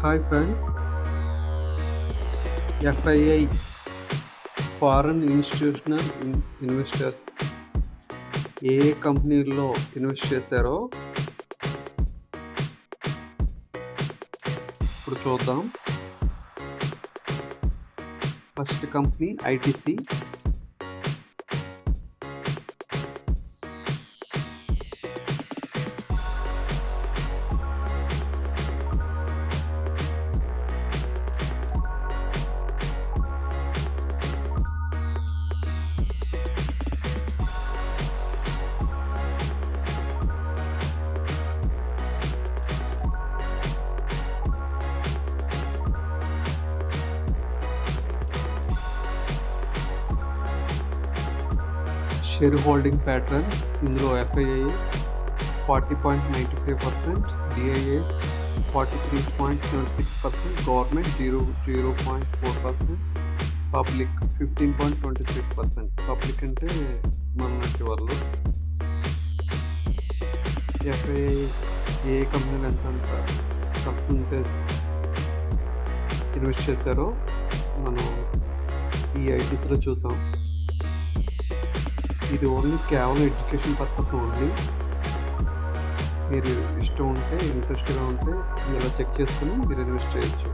Hi friends, FII foreign institutional investors ఏ ఏ కంపెనీల్లో ఇన్వెస్ట్ చేశారో ఇప్పుడు చూద్దాం. First company ITC. Shareholding pattern ఇందులో FII 40.95%, DII 43.76%, government 0.4%, public 15.26%. Public అంటే మన లాంటి వాళ్ళు. ఎఫ్ఐఐ ఏ కంపెనీలు ఎంత పర్సంటేజ్ ఇన్వెస్ట్ చేశారో మనం ఈ ఐటీసీలో చూసాం. ఇది ఓన్లీ కేవలం ఎడ్యుకేషన్ పర్పస్ ఓన్లీ. మీరు ఇష్టం ఉంటే, ఇంట్రెస్ట్గా ఉంటే ఇలా చెక్ చేసుకుని మీరు ఇన్వెస్ట్ చేయొచ్చు.